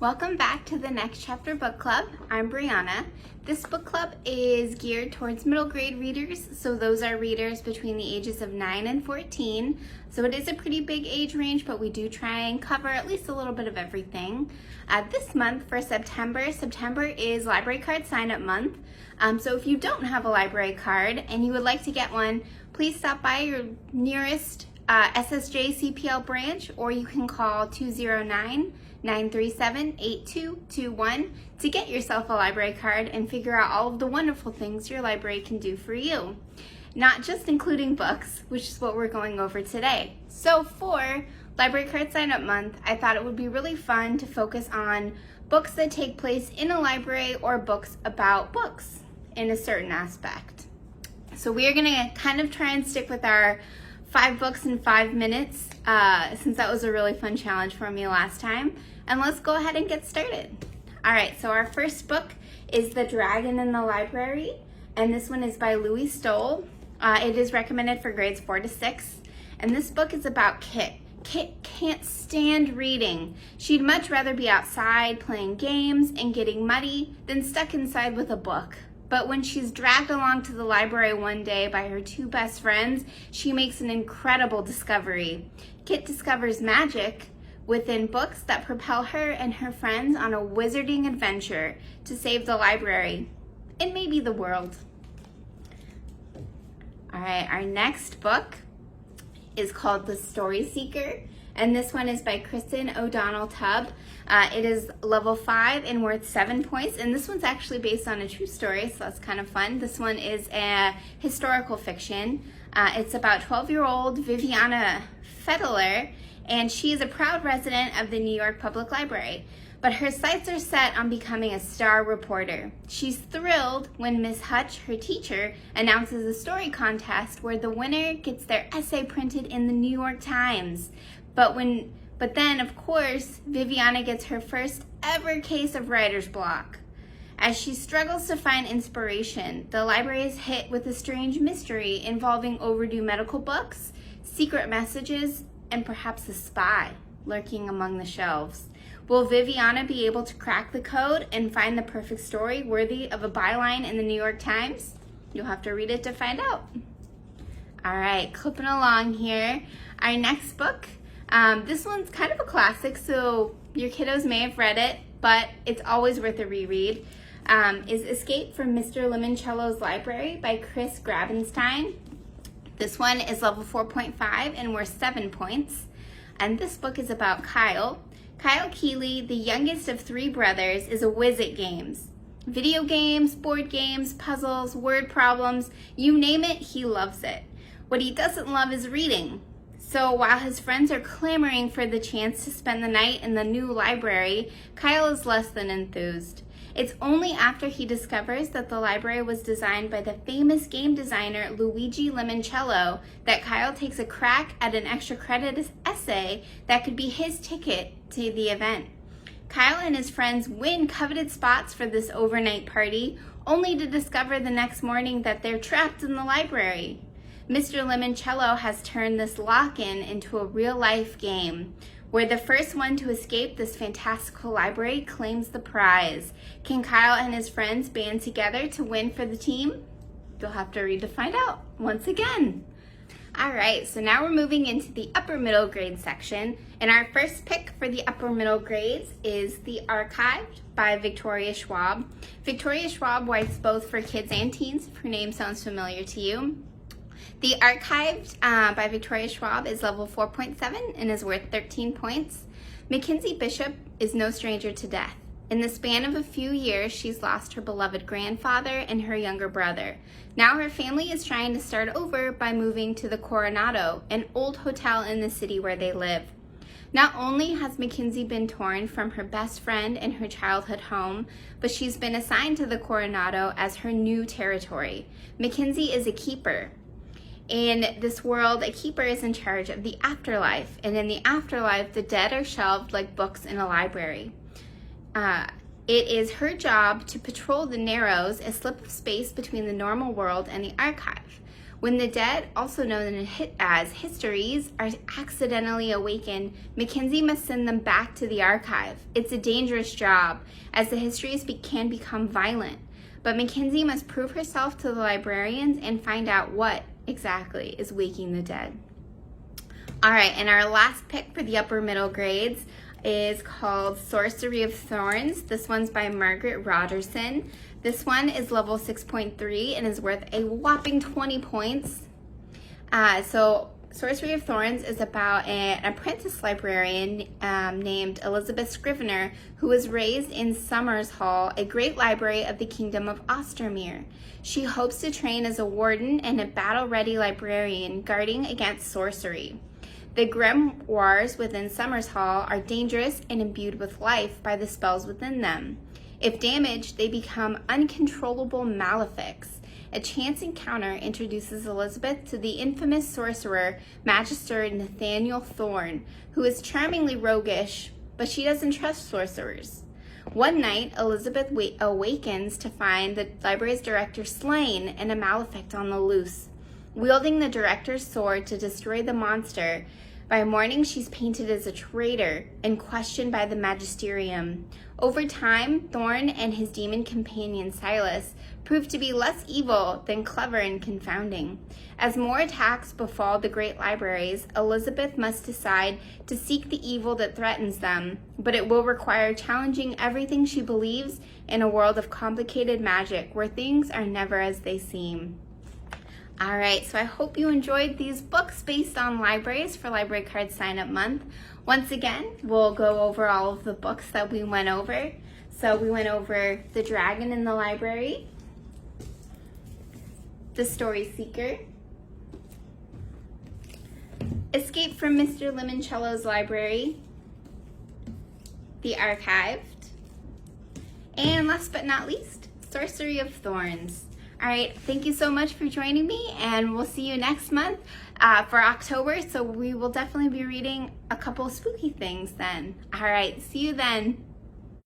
Welcome back to the Next Chapter Book Club. I'm Brianna. This book club is geared towards middle grade readers, so those are readers between the ages of 9 and 14. So it is a pretty big age range, but we do try and cover at least a little bit of everything. This month for September is library card sign-up month. So if you don't have a library card and you would like to get one, please stop by your nearest SSJCPL branch, or you can call 209-937-8221 to get yourself a library card and figure out all of the wonderful things your library can do for you. Not just including books, which is what we're going over today. So for Library Card Sign Up Month, I thought it would be really fun to focus on books that take place in a library or books about books in a certain aspect. So we are going to kind of try and stick with our 5 books in 5 minutes, since that was a really fun challenge for me last time. And let's go ahead and get started. All right, so our first book is The Dragon in the Library, and this one is by Louie Stowell. It is recommended for grades 4 to 6, and this book is about Kit. Kit can't stand reading. She'd much rather be outside playing games and getting muddy than stuck inside with a book. But when she's dragged along to the library one day by her 2 best friends, she makes an incredible discovery. Kit discovers magic within books that propel her and her friends on a wizarding adventure to save the library and maybe the world. All right, our next book is called The Storyseeker, and this one is by Kristin Tubb. It is level 5 and worth 7 points, and this one's actually based on a true story, so that's kind of fun. This one is a historical fiction. It's about 12-year-old Viviana Federer, and she is a proud resident of the New York Public Library, but her sights are set on becoming a star reporter. She's thrilled when Miss Hutch, her teacher, announces a story contest where the winner gets their essay printed in the New York Times. But then, of course, Viviana gets her first ever case of writer's block. As she struggles to find inspiration, the library is hit with a strange mystery involving overdue medical books, secret messages, and perhaps a spy lurking among the shelves. Will Viviana be able to crack the code and find the perfect story worthy of a byline in the New York Times? You'll have to read it to find out. All right, clipping along here. Our next book, this one's kind of a classic, so your kiddos may have read it, but it's always worth a reread, is Escape from Mr. Limoncellos Library by Grabenstein. This one is level 4.5 and worth 7 points. And this book is about Kyle. Kyle Keeley, the youngest of 3 brothers, is a whiz at games. Video games, board games, puzzles, word problems, you name it, he loves it. What he doesn't love is reading. So while his friends are clamoring for the chance to spend the night in the new library, Kyle is less than enthused. It's only after he discovers that the library was designed by the famous game designer Luigi Limoncello that Kyle takes a crack at an extra credit essay that could be his ticket to the event. Kyle and his friends win coveted spots for this overnight party, only to discover the next morning that they're trapped in the library. Mr. Lemoncello has turned this lock-in into a real-life game, where the first one to escape this fantastical library claims the prize. Can Kyle and his friends band together to win for the team? You'll have to read to find out once again. All right, so now we're moving into the upper middle grade section, and our first pick for the upper middle grades is The Archived by Victoria Schwab. Victoria Schwab writes both for kids and teens, if her name sounds familiar to you. The Archived by Victoria Schwab is level 4.7 and is worth 13 points. Mackenzie Bishop is no stranger to death. In the span of a few years, she's lost her beloved grandfather and her younger brother. Now her family is trying to start over by moving to the Coronado, an old hotel in the city where they live. Not only has Mackenzie been torn from her best friend and her childhood home, but she's been assigned to the Coronado as her new territory. Mackenzie is a keeper. In this world, a keeper is in charge of the afterlife, and in the afterlife, the dead are shelved like books in a library. It is her job to patrol the Narrows, a slip of space between the normal world and the archive. When the dead, also known as histories, are accidentally awakened, Mackenzie must send them back to the archive. It's a dangerous job, as the histories can become violent. But Mackenzie must prove herself to the librarians and find out what exactly is waking the dead. All right, and our last pick for the upper middle grades is called Sorcery of Thorns. This one's by Margaret Rogerson. This one is level 6.3 and is worth a whopping 20 points. So Sorcery of Thorns is about an apprentice librarian named Elizabeth Scrivener, who was raised in Somers Hall, a great library of the Kingdom of Ostermere. She hopes to train as a warden and a battle-ready librarian guarding against sorcery. The grimoires within Somers Hall are dangerous and imbued with life by the spells within them. If damaged, they become uncontrollable malefics. A chance encounter introduces Elizabeth to the infamous sorcerer, Magister Nathaniel Thorn, who is charmingly roguish, but she doesn't trust sorcerers. One night, Elizabeth awakens to find the library's director slain and a malefic on the loose. Wielding the director's sword to destroy the monster, by morning she's painted as a traitor and questioned by the magisterium. Over time, Thorn and his demon companion Silas prove to be less evil than clever and confounding. As more attacks befall the great libraries, Elizabeth must decide to seek the evil that threatens them, but it will require challenging everything she believes in a world of complicated magic where things are never as they seem. All right, so I hope you enjoyed these books based on libraries for Library Card Sign Up Month. Once again, we'll go over all of the books that we went over. So we went over The Dragon in the Library, The Storyseeker, Escape from Mr. Limoncello's Library, The Archived, and last but not least, Sorcery of Thorns. All right, thank you so much for joining me, and we'll see you next month for October. So we will definitely be reading a couple of spooky things then. All right, see you then.